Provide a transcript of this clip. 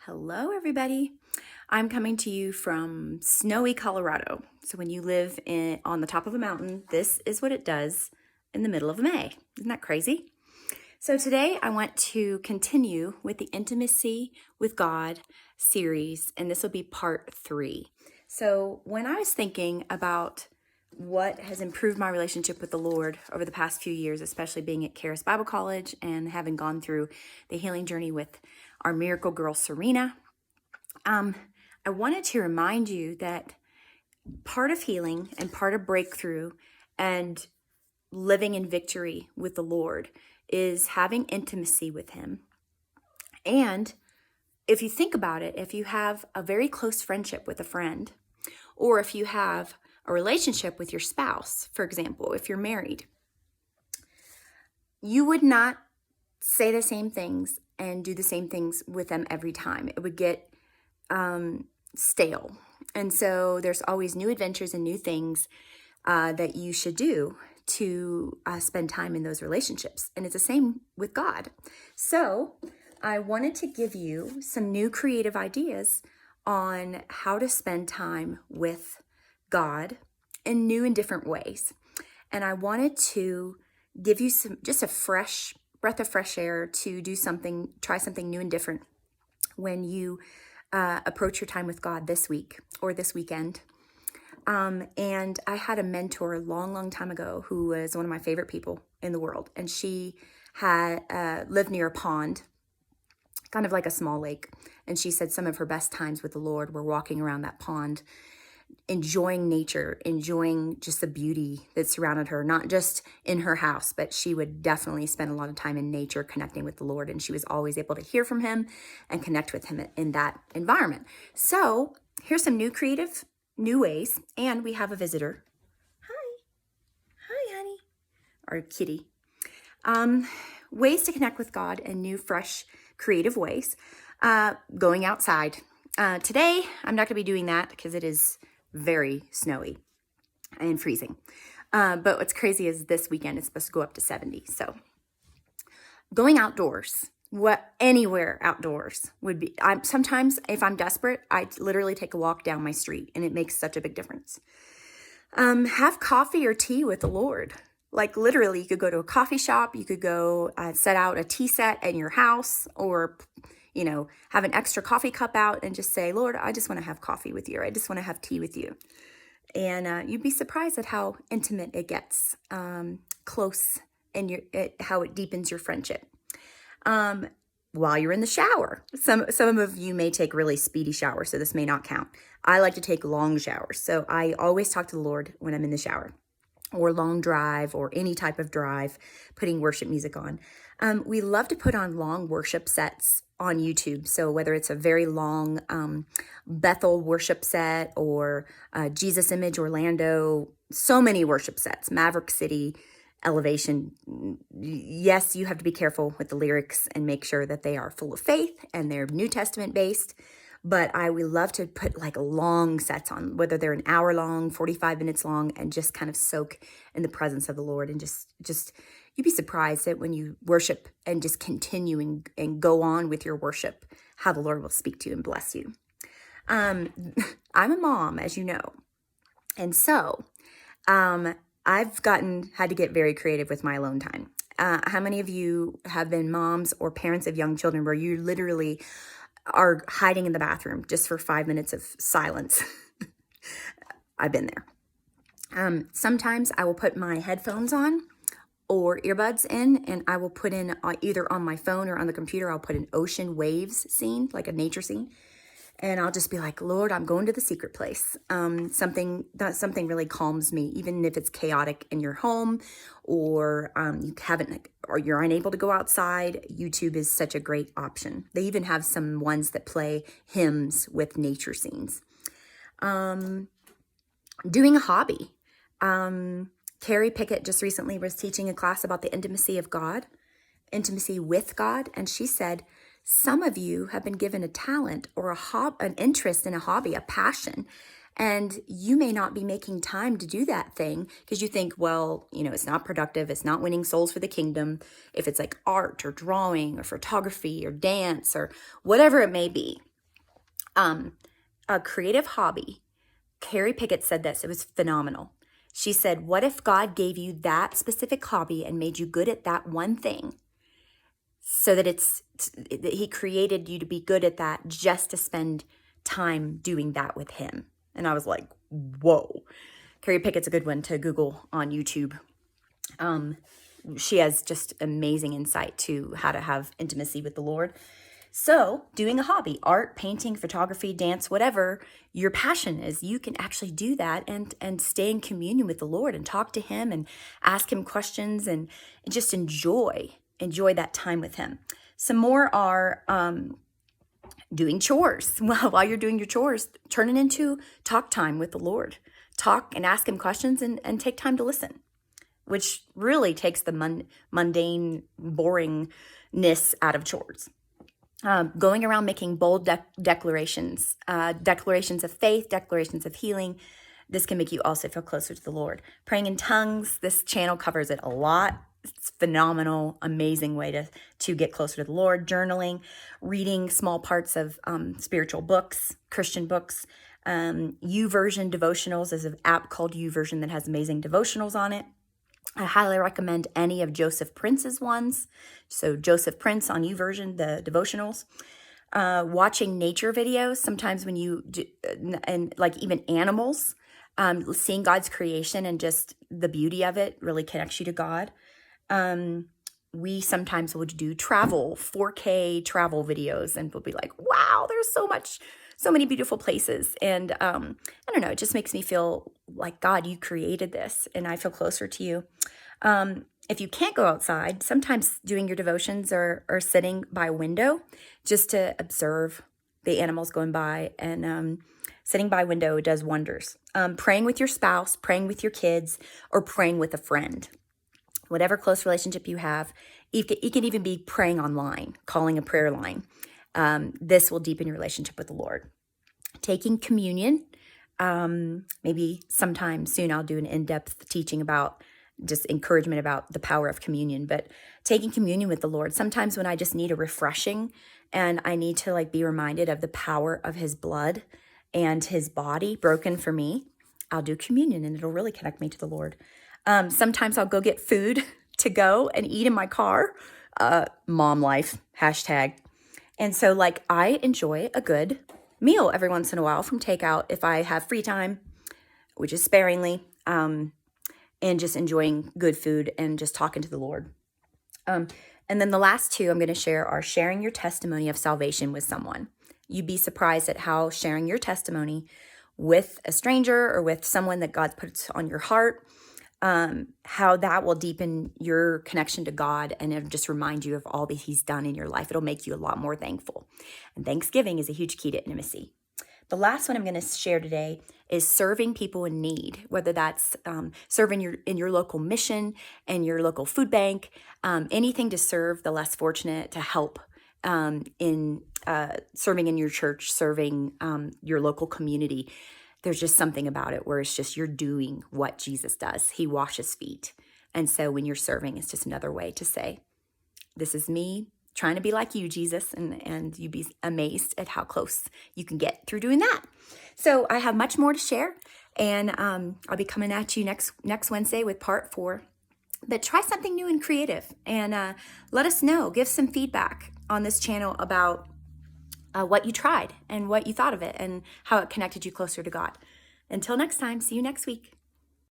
Hello, everybody. I'm coming to you from snowy Colorado. So when you live on the top of a mountain, this is what it does in the middle of May. Isn't that crazy? So today I want to continue with the Intimacy with God series, and this will be part 3. So when I was thinking about what has improved my relationship with the Lord over the past few years, especially being at Charis Bible College and having gone through the healing journey with our miracle girl, Serena, I wanted to remind you that part of healing and part of breakthrough and living in victory with the Lord is having intimacy with Him. And if you think about it, if you have a very close friendship with a friend, or if you have a relationship with your spouse, for example, if you're married, you would not say the same things and do the same things with them every time. It would get stale. And so there's always new adventures and new things that you should do to spend time in those relationships. And it's the same with God. So I wanted to give you some new creative ideas on how to spend time with God in new and different ways. And I wanted to give you just a fresh breath of fresh air to do something, try something new and different when you approach your time with God this week or this weekend. And I had a mentor a long time ago who was one of my favorite people in the world. And she had lived near a pond, kind of like a small lake. And she said some of her best times with the Lord were walking around that pond, enjoying nature, enjoying just the beauty that surrounded her, not just in her house, but she would definitely spend a lot of time in nature connecting with the Lord. And she was always able to hear from Him and connect with Him in that environment. So here's some new ways. And we have a visitor. Hi, honey. Our kitty. Ways to connect with God in new, fresh, creative ways. Going outside. Today, I'm not going to be doing that because it is very snowy and freezing. But what's crazy is this weekend it's supposed to go up to 70. So going outdoors, anywhere outdoors would be. Sometimes if I'm desperate, I literally take a walk down my street, and it makes such a big difference. Have coffee or tea with the Lord. Like literally, you could go to a coffee shop. You could go set out a tea set in your house, or have an extra coffee cup out and just say, Lord, I just want to have coffee with you. Or I just want to have tea with you. And you'd be surprised at how intimate it gets, close, and how it deepens your friendship. While you're in the shower, some of you may take really speedy showers, so this may not count. I like to take long showers. So I always talk to the Lord when I'm in the shower, or long drive, or any type of drive, putting worship music on. We love to put on long worship sets on YouTube. So whether it's a very long Bethel worship set, or Jesus Image Orlando, so many worship sets, Maverick City, Elevation. Yes, you have to be careful with the lyrics and make sure that they are full of faith and they're New Testament based. But we love to put like long sets on, whether they're an hour long, 45 minutes long, and just kind of soak in the presence of the Lord. And just you'd be surprised that when you worship and just continue and go on with your worship, how the Lord will speak to you and bless you. I'm a mom, as you know. And so I've had to get very creative with my alone time. How many of you have been moms or parents of young children where you literally are hiding in the bathroom just for 5 minutes of silence? I've been there. Sometimes I will put my headphones on or earbuds in, and I will put in either on my phone or on the computer, I'll put an ocean waves scene, like a nature scene. And I'll just be like, Lord, I'm going to the secret place. Something really calms me, even if it's chaotic in your home, or you're unable to go outside. YouTube is such a great option. They even have some ones that play hymns with nature scenes. Doing a hobby. Carrie Pickett just recently was teaching a class about the intimacy with God, and she said, some of you have been given a talent or an interest in a hobby, a passion, and you may not be making time to do that thing because you think, well, it's not productive. It's not winning souls for the kingdom. If it's like art or drawing or photography or dance or whatever it may be. A creative hobby. Carrie Pickett said this. It was phenomenal. She said, what if God gave you that specific hobby and made you good at that one thing so that he created you to be good at that just to spend time doing that with him? And I was like, whoa. Carrie Pickett's a good one to Google on YouTube. She has just amazing insight to how to have intimacy with the Lord. So doing a hobby, art, painting, photography, dance, whatever your passion is, you can actually do that and stay in communion with the Lord and talk to him and ask him questions and just enjoy that time with him. Some more are doing chores. Well, while you're doing your chores, turn it into talk time with the Lord. Talk and ask him questions and take time to listen, which really takes the mundane boringness out of chores. Going around making bold declarations, declarations of faith, declarations of healing. This can make you also feel closer to the Lord. Praying in tongues. This channel covers it a lot. It's phenomenal, amazing way to get closer to the Lord. Journaling, reading small parts of spiritual books, Christian books. YouVersion devotionals is an app called YouVersion that has amazing devotionals on it. I highly recommend any of Joseph Prince's ones. So Joseph Prince on YouVersion, the devotionals. Watching nature videos, sometimes when you do, and like even animals, seeing God's creation and just the beauty of it really connects you to God. We sometimes will do 4K travel videos, and we'll be like, wow, there's so many beautiful places. And I don't know, it just makes me feel like, God, you created this, and I feel closer to you. If you can't go outside, sometimes doing your devotions or sitting by a window just to observe the animals going by, and sitting by a window does wonders. Praying with your spouse, praying with your kids, or praying with a friend. Whatever close relationship you have, you can even be praying online, calling a prayer line. This will deepen your relationship with the Lord. Taking communion. Maybe sometime soon I'll do an in-depth teaching about just encouragement about the power of communion. But taking communion with the Lord, sometimes when I just need a refreshing and I need to be reminded of the power of his blood and his body broken for me, I'll do communion and it'll really connect me to the Lord. Sometimes I'll go get food to go and eat in my car. Mom life, hashtag. And so I enjoy a good meal every once in a while from takeout if I have free time, which is sparingly, and just enjoying good food and just talking to the Lord. And then the last two I'm going to share are sharing your testimony of salvation with someone. You'd be surprised at how sharing your testimony with a stranger or with someone that God puts on your heart, how that will deepen your connection to God and it'll just remind you of all that he's done in your life. It'll make you a lot more thankful. And Thanksgiving is a huge key to intimacy. The last one I'm going to share today is serving people in need, whether that's serving in your local mission and your local food bank, anything to serve the less fortunate, to help in serving in your church, serving your local community. There's just something about it where it's just you're doing what Jesus does. He washes feet. And so when you're serving, it's just another way to say, this is me trying to be like you, Jesus, and you'd be amazed at how close you can get through doing that. So I have much more to share, and I'll be coming at you next Wednesday with part 4. But try something new and creative, and let us know. Give some feedback on this channel about what you tried and what you thought of it and how it connected you closer to God. Until next time, see you next week.